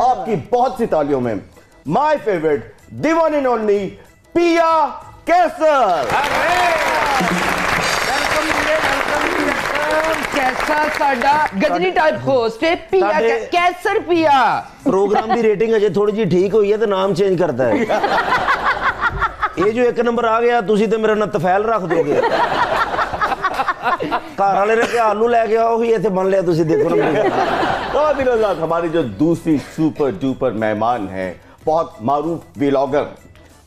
आपकी बहुत सी तालियों में my favourite the one and only पिया कैसर। कैसा साडा गजनी टाइप होस्ट है पिया कैसर पिया। प्रोग्राम की रेटिंग अजे थोड़ी जी ठीक हुई है तो नाम चेंज करता है। ये जो एक नंबर आ गया तुसी तो मेरा ना तफैल रख दोगे। घर वाले ने क्या आलू लै गया वही इतने बन लिया तुसी देखो ना। हमारी जो दूसरी सुपर डुपर मेहमान है, बहुत मारूफ व्लॉगर,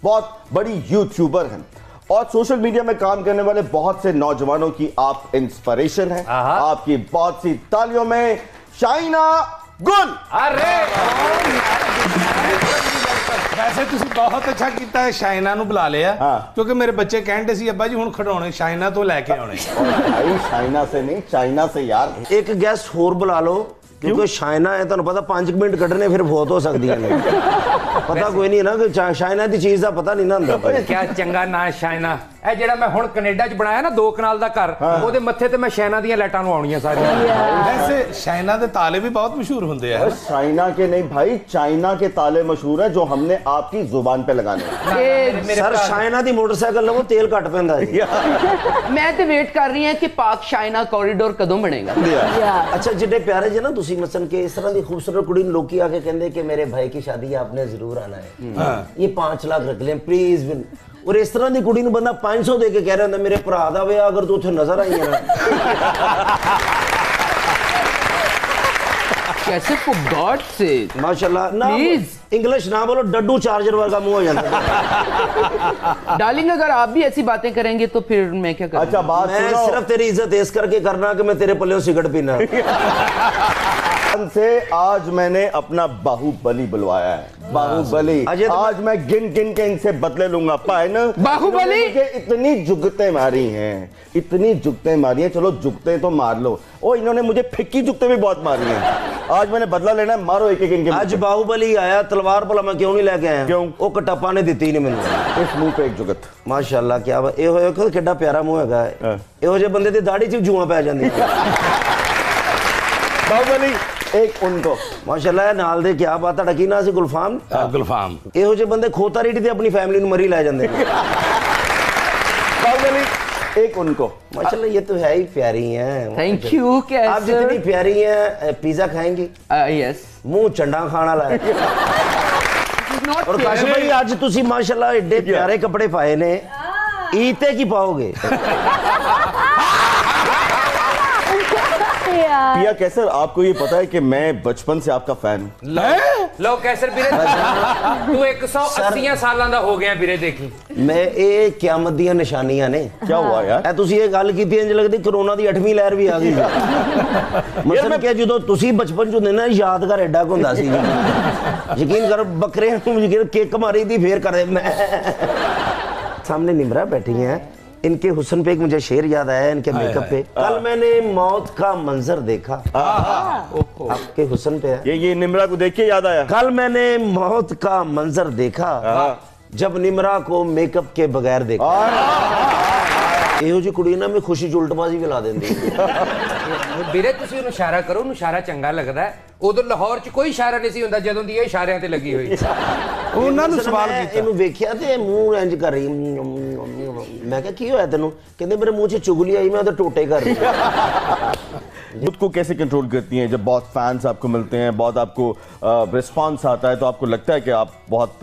बहुत बड़ी यूट्यूबर हैं और सोशल मीडिया में काम करने वाले बहुत से नौजवानों की आप इंस्पिरेशन है। आपकी बहुत सी तालियों में शाइना गुल। अरे वैसे तुसी बहुत अच्छा किया है शाइना नु बुला लिया। क्योंकि मेरे बच्चे कहते सी अब्बा जी हुण खिडौने शाइना तो लैके आने। भाई शाइना से नहीं, चाइना से यार। एक गेस्ट होर बुला लो क्योंकि शाइना है तुहानू पता 5 मिनट कढ़ने फिर बहुत हो सकती है। पता कोई नहीं ना कि शाइना की चीज का पता नहीं ना हुंदा। क्या चंगा ना शाइना ए जेड़ा मैं हुण कनेडा च बनाया ना 2 कनाल दा घर ओदे मत्थे ते मैं शाइना दी लाइटां नु आउणियां सारियां। वैसे शाइना दे ताले भी बहुत मशहूर होंदे हैं। शाइना के नहीं भाई, चाइना के ताले मशहूर है जो हमने आपकी जुबान पे लगाने। सर शाइना दी मोटरसाइकिल लवो तेल घट पैंदा है। मैं तो वेट कर रही हूं कि पाक शाइना कॉरिडोर कदों बनेगा। अच्छा जिड्डे प्यारे जे ना तुसी मसलन के इस तरह दी खूबसूरत कुड़ी नु लोकी आके कहंदे कि मेरे भाई की शादी है आपने जरूर आना है, ये 5 लाख रख लें प्लीज। और इस तरह की कुड़ी बंदा 500 दे के कह रहा मेरे भरा दा विआह अगर तू उत्थे नजर आई है ना। कैसे फॉर गॉड से माशाल्लाह ना प्लीज इंग्लिश ना बोलो डड्डू चार्जर वर्गा मुंह हो जाता है। डार्लिंग अगर आप भी ऐसी बातें करेंगे तो फिर मैं क्या करूं? अच्छा बात मैं सिर्फ तेरी इज्जत इस करके करना कि मैं तेरे पल्ले सिगरेट पीना। से आज मैंने अपना बाहुबली बुलवाया है। बाहुबली आज मैं गिन गिन के इनसे बदले लूंगा। पाए ना बाहुबली मुझे इतनी जुगते मारी हैं, इतनी जुगते मारी हैं। चलो जुगते तो मार लो, ओ इन्होंने मुझे फिक्की जुगते भी बहुत मारी हैं। आज मैंने बदला लेना है, मारो एक एक इनके। आज बाहुबली आया तलवार भला मैं क्यों नहीं लेके आया? क्यों? वो कटप्पा ने दी नहीं मैंने। इस मुंह पे एक जुगत माशाल्लाह क्या ये होया कितना प्यारा मुंह है। ਇਹੋ ਜਿਹੇ ਬੰਦੇ ਦੀ ਦਾੜੀ 'ਚ ਜੂਆਂ ਪੈ ਜਾਂਦੀਆਂ। बाहुबली एक उनको माशाल्लाह नाल दे क्या बात है। की ना सी गुलफाम। गुलफाम ਇਹੋ ਜਿਹੇ ਬੰਦੇ ਖੋਤਾ ਰੀਟੀ ਤੇ ਆਪਣੀ फैमिली ਨੂੰ मरी ले जाते हैं। बाहुबली एक उनको माशाल्लाह ये तो है ही प्यारी हैं। Thank you. आप जितनी प्यारी हैं पिज्जा खाएंगी? यस मुंह चंडा खाना ला। और काश भाई आज तुसी माशाल्लाह एडे प्यारे कपड़े पाए ने, ईते की पाओगे? पिया कैसर आपको ये पता है कि मैं बचपन से आपका फैन हूं। लो कैसर वीरे तू 180 सालां दा हो गया वीरे। देखी मैं ये क़यामत दी निशानियां ने। क्या हुआ यार? ए तुसी ये गल कीती इंज लगदी कोरोना दी 8वीं लहर भी आ गई। मतलब कि जदों तुसी बचपन च हुंदे ना यादगार एडा हुंदा सी। यकीन कर बकरे नूं केक मारी दी फिर करे मैं। सामने निमरा बैठी हैं, इनके हुस्न पे एक मुझे शेर याद आया इनके मेकअप पे। कल मैंने मौत का मंजर देखा। आपके हुस्न पे है ये निमरा को देख के याद आया। कल मैंने मौत का मंजर देखा जब निमरा को मेकअप के बगैर देखा। ਇਹੋ ਜਿਹੀ ਕੁੜੀ ਨਾ ਮੈਂ ਖੁਸ਼ੀ ਚ ਉਲਟਬਾਜ਼ੀ ਵੀ ਲਾ ਦਿੰਦੀ। ਵੀਰੇ ਤੁਸੀਂ ਉਹਨੂੰ ਇਸ਼ਾਰਾ ਕਰੋ, ਉਹਨੂੰ ਇਸ਼ਾਰਾ ਚੰਗਾ ਲੱਗਦਾ ਹੈ। ਉਦੋਂ ਲਾਹੌਰ ਚ ਕੋਈ ਇਸ਼ਾਰਾ ਨਹੀਂ ਸੀ ਹੁੰਦਾ ਜਦੋਂ ਦੀ ਇਹ ਇਸ਼ਾਰਿਆਂ ਤੇ ਲੱਗੀ ਹੋਈ। ਉਹਨਾਂ ਨੂੰ ਸਵਾਲ ਕੀਤਾ, ਇਹਨੂੰ ਵੇਖਿਆ ਤੇ ਮੂੰਹ ਇੰਜ ਕਰ ਰਹੀ। ਮੈਂ ਕਿਹਾ ਕੀ ਹੋਇਆ ਤੈਨੂੰ? ਕਹਿੰਦੇ ਮੇਰੇ ਮੂੰਹ 'ਚ ਚੁਗਲੀ आई, मैं ਉਹਦੇ टोटे कर रही। खुद को कैसे कंट्रोल करती हैं जब बहुत फैंस आपको मिलते हैं, बहुत आपको रिस्पांस आता है, तो आपको लगता है कि आप बहुत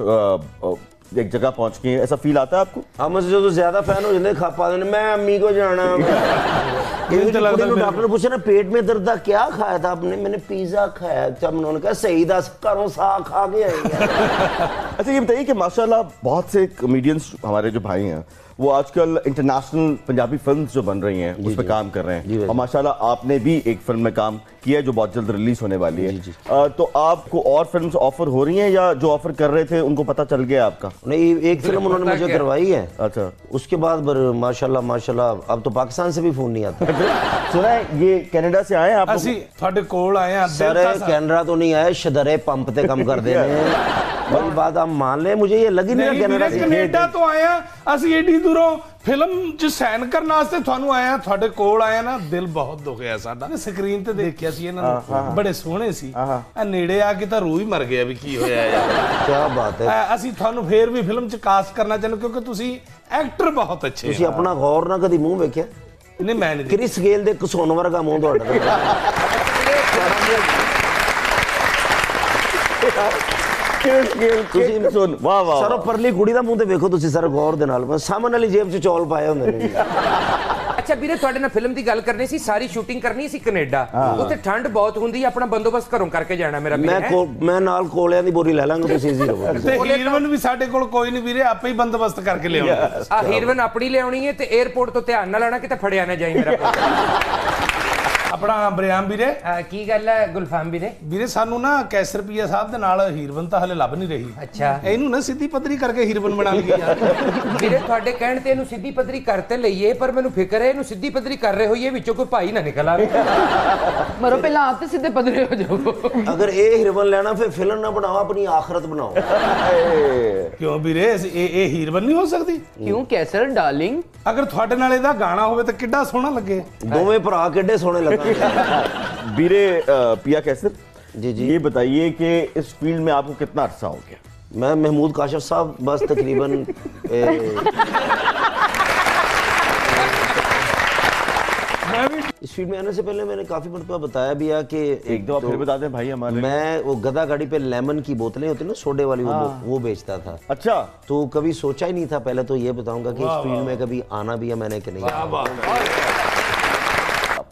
एक जगह पहुंच गए, ऐसा फील आता है आपको? हाँ मुझे जो ज्यादा फैन हो जाते खा पा देने, मैं अम्मी को जाना। डॉक्टर ने पूछा ना पेट में दर्द था, क्या खाया था आपने? मैंने पिज्जा खाया। जब उन्होंने कहा सही 10 करों सा खा के आई। अच्छा ये बताइए कि माशाल्लाह बहुत से कॉमेडियंस हमारे जो भाई हैं वो आजकल इंटरनेशनल पंजाबी फिल्म्स जो बन रही हैं उस पर काम कर रहे हैं, और माशाल्लाह आपने भी एक फिल्म में काम किया जो बहुत जल्द रिलीज होने वाली है। तो आपको और फिल्म्स ऑफर हो रही हैं या जो ऑफर कर रहे थे उनको पता चल गया आपका? नहीं, एक फिल्म उन्होंने मुझे करवाई है। अच्छा, उसके बाद माशाल्लाह माशाल्लाह अब तो पाकिस्तान से भी फोन नहीं आता। सुना है ये कनाडा से आए आप? ਅਸੀਂ ਤੁਹਾਡੇ ਕੋਲ ਆਏ ਆ। सर कैनेडा तो नहीं आए, शदरे पंप ते काम कर देने। मेरी बात आप मान ले, मुझे ये लग ही नहीं ਨਹੀਂ ਵੀਰੇ ਕੈਨੇਡਾ ਤੋਂ ਆਇਆ ਅਸੀਂ ਏਡੀ ਦੂਰੋਂ ਫਿਲਮ 'ਚ ਸਾਈਨ ਕਰਨ ਵਾਸਤੇ ਤੁਹਾਨੂੰ ਆਇਆ, ਤੁਹਾਡੇ ਕੋਲ ਆਇਆ ਨਾ ਦਿਲ ਬਹੁਤ ਦੁਖਿਆ ਸਾਡਾ। ਸਕਰੀਨ ਤੇ ਦੇਖਿਆ ਸੀ ਇਹਨਾਂ ਨੂੰ, ਬੜੇ ਸੋਹਣੇ ਸੀ, ਆ ਨੇੜੇ ਆ ਕੇ ਤਾਂ ਰੂਹ ਹੀ ਮਰ ਗਿਆ ਵੀ ਕੀ ਹੋਇਆ ਯਾਰ। ਕੀ ਬਾਤ ਹੈ। ਅਸੀਂ ਤੁਹਾਨੂੰ ਫੇਰ ਵੀ ਫਿਲਮ 'ਚ ਕਾਸਟ ਕਰਨਾ ਚਾਹੁੰਦੇ ਕਿਉਂਕਿ ਤੁਸੀਂ ਐਕਟਰ ਬਹੁਤ ਅੱਛੇ। ਤੁਸੀਂ ਆਪਣਾ ਗੌਰ ਨਾਲ ਕਦੀ ਮੂੰਹ ਵੇਖਿਆ? ਨਹੀਂ ਮੈਂ ਨਹੀਂ। ਕ੍ਰਿਸ ਗੇਲ ਦੇ ਕਸੋਨ ਵਰਗਾ ਮੂੰਹ ਤੁਹਾਡਾ। ਸਰ ਪਰਲੀ ਕੁੜੀ ਦਾ ਮੂੰਹ ਤੇ ਵੇਖੋ ਤੁਸੀਂ ਸਰ ਗੌਰ ਦੇ ਨਾਲ, ਸਾਹਮਣੇ ਵਾਲੀ ਜੇਬ 'ਚ ਚੌਲ ਪਾਏ ਹੁੰਦੇ ਨੇ। ਅੱਛਾ ਵੀਰੇ ਤੁਹਾਡੇ ਨਾਲ ਫਿਲਮ ਦੀ ਗੱਲ ਕਰਨੀ ਸੀ, ਸਾਰੀ ਸ਼ੂਟਿੰਗ ਕਰਨੀ ਸੀ ਕੈਨੇਡਾ, ਉੱਥੇ ਠੰਡ ਬਹੁਤ ਹੁੰਦੀ ਹੈ, ਆਪਣਾ ਬੰਦੋਬਸਤ ਘਰੋਂ ਕਰਕੇ ਜਾਣਾ ਮੇਰਾ ਵੀਰੇ। ਮੈਂ ਨਾਲ ਕੋਲਿਆਂ ਦੀ ਬੋਰੀ ਲੈ ਲਾਂਗਾ, ਤੁਸੀਂ ਜ਼ੀਰੋ। ਤੇ ਹੀਰੋਇਨ ਵੀ ਸਾਡੇ ਕੋਲ ਕੋਈ ਨਹੀਂ ਵੀਰੇ, ਆਪੇ ਹੀ ਬੰਦੋਬਸਤ ਕਰਕੇ ਲਿਆਉਣਾ। ਆ ਹੀਰੋਇਨ ਆਪਣੀ ਲਿਆਉਣੀ ਹੈ ਤੇ 에어ਪੋਰਟ ਤੋਂ ਧਿਆਨ ਨਾਲ ਆਣਾ, ਕਿਤੇ ਫੜਿਆ ਨਾ ਜਾਈ ਮੇਰਾ। ਆਪਣਾ ਬਰਿਆਮ ਵੀਰੇ ਕੀ ਗੱਲ ਹੈ ਗੁਲਫਾਮ ਵੀਰੇ? ਵੀਰੇ ਸਾਨੂੰ ਨਾ ਕੈਸਰਪੀਆ ਸਾਹਿਬ ਦੇ ਨਾਲ ਹੀਰੋਇਨ ਤਾਂ ਹਲੇ ਲੱਭ ਨਹੀਂ ਰਹੀ। ਅੱਛਾ ਇਹਨੂੰ ਨਾ ਸਿੱਧੀ ਪੱਧਰੀ ਕਰਕੇ ਹੀਰੋਇਨ ਬਣਾ ਲਈਏ ਯਾਰ। ਵੀਰੇ ਤੁਹਾਡੇ ਕਹਿਣ ਤੇ ਇਹਨੂੰ ਸਿੱਧੀ ਪੱਧਰੀ ਕਰਤੇ ਲਈਏ, ਪਰ ਮੈਨੂੰ ਫਿਕਰ ਹੈ ਇਹਨੂੰ ਸਿੱਧੀ ਪੱਧਰੀ ਕਰ ਰਹੇ ਹੋਈਏ ਵਿੱਚੋਂ ਕੋਈ ਭਾਈ ਨਾ ਨਿਕਲ ਆਵੇ। ਮਰੋ ਪਹਿਲਾਂ ਆਪ ਤੇ ਸਿੱਧੇ ਪੱਧਰੇ ਹੋ ਜਾਓ। ਅਗਰ ਇਹ ਹੀਰੋਇਨ ਲੈਣਾ ਫਿਰ ਫਿਲਮ ਨਾ ਬਣਾਓ, ਆਪਣੀ ਆਖਰਤ ਬਣਾਓ। ਕਿਉਂ ਵੀਰੇ ਇਹ ਹੀਰੋਇਨ ਨਹੀਂ ਹੋ ਸਕਦੀ? ਕਿਉਂ ਕੈਸਰ डार्लिंग? अगर ਤੁਹਾਡੇ ਨਾਲ ਇਹਦਾ ਗਾਣਾ ਹੋਵੇ ਤਾਂ ਕਿੱਡਾ ਸੋਹਣਾ ਲੱਗੇ। ਦੋਵੇਂ ਭਰਾ ਕਿੱਡੇ ਸੋਹਣੇ ਲੱਗਣਗੇ। बीरे पिया कैसर जी जी, ये बताइए कि इस फील्ड में आपको कितना अरसा हो गया? मैं महमूद काशिफ साहब बस तकरीबन इस फील्ड में आने से पहले मैंने काफी मरतबा बताया भी है कि एक दो फिर बता दें भाई हमारे। मैं वो गधा गाड़ी पे लेमन की बोतलें होती है ना सोडे वाली, वो बेचता था। अच्छा, तो कभी सोचा ही नहीं था। पहले तो ये बताऊंगा कि इस फील्ड में कभी आना भी है मैंने कि नहीं।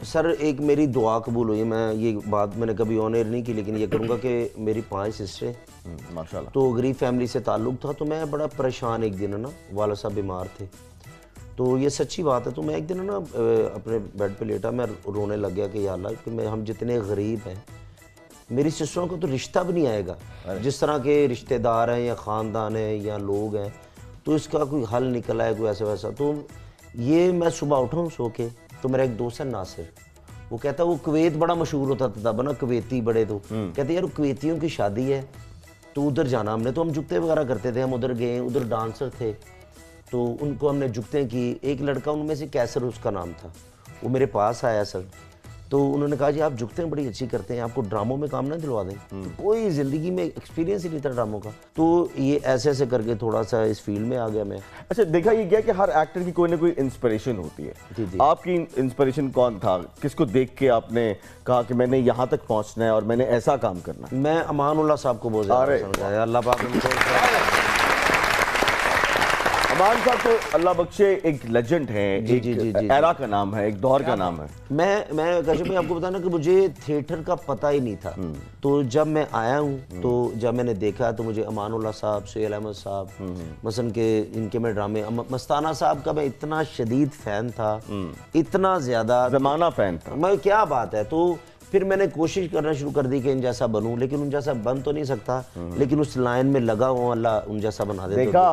सर एक मेरी दुआ कबूल हुई, मैं ये बात मैंने कभी ऑन एयर नहीं की, लेकिन ये करूँगा कि मेरी 5 सिस्टरें, माशाल्लाह, तो गरीब फैमिली से ताल्लुक़ था, तो मैं बड़ा परेशान एक दिन है ना, वाला साहब बीमार थे, तो ये सच्ची बात है। तो मैं एक दिन है ना अपने बेड पे लेटा, मैं रोने लग गया कि या अल्लाह कि मैं हम जितने गरीब हैं, मेरी सिस्टरों को तो रिश्ता भी नहीं आएगा, जिस तरह के रिश्तेदार हैं या ख़ानदान हैं या लोग हैं, तो इसका कोई हल निकला है कोई ऐसा वैसा। तो ये मैं सुबह उठा हूँ सो के, तो मेरा एक दोस्त है नासिर, वो कहता वो कुवैत बड़ा मशहूर होता था तब ना, कुवैती बड़े, तो कहते यार कुवैतियों की शादी है तो उधर जाना हमने। तो हम जुगते वगैरह करते थे, हम उधर गए, उधर डांसर थे तो उनको हमने जुगते की। एक लड़का उनमें से कैसर उसका नाम था, वो मेरे पास आया सर, तो उन्होंने कहा जी आप जुगते बड़ी अच्छी करते हैं, आपको ड्रामों में काम ना दिलवा दें। तो कोई ज़िंदगी में एक्सपीरियंस ही नहीं था ड्रामों का, तो ये ऐसे ऐसे करके थोड़ा सा इस फील्ड में आ गया मैं। अच्छा, देखा ये गया कि हर एक्टर की कोई ना कोई इंस्पिरेशन होती है। जी जी। आपकी इंस्पिरेशन कौन था? किसको देख के आपने कहा कि मैंने यहाँ तक पहुँचना है और मैंने ऐसा काम करना है? मैं अमानुल्लाह साहब को बहुत ज़्यादा पसंद है, अल्लाह पाक उनको। अमान साहब तो अल्लाह बख्शे एक लेजेंड हैं, एक एरा का नाम है, एक दौर का नाम है। मैं काशिफ भाई आपको बताना कि मुझे थिएटर का पता ही नहीं था, तो जब मैं आया हूँ तो जब मैंने देखा तो मुझे अमानुल्लाह साहब, सुहेल अहमद साहब, मसलन के इनके मैं ड्रामे, मस्ताना साहब का मैं इतना शदीद फ़ैन था, इतना ज़्यादा ज़माना फ़ैन था, मैं क्या बात है। तो फिर मैंने कोशिश करना शुरू कर दी कि इन जैसा बनूं, लेकिन उन जैसा बन तो नहीं सकता, लेकिन उस लाइन में लगा हुआ, अल्लाह उन जैसा बना दे। देखा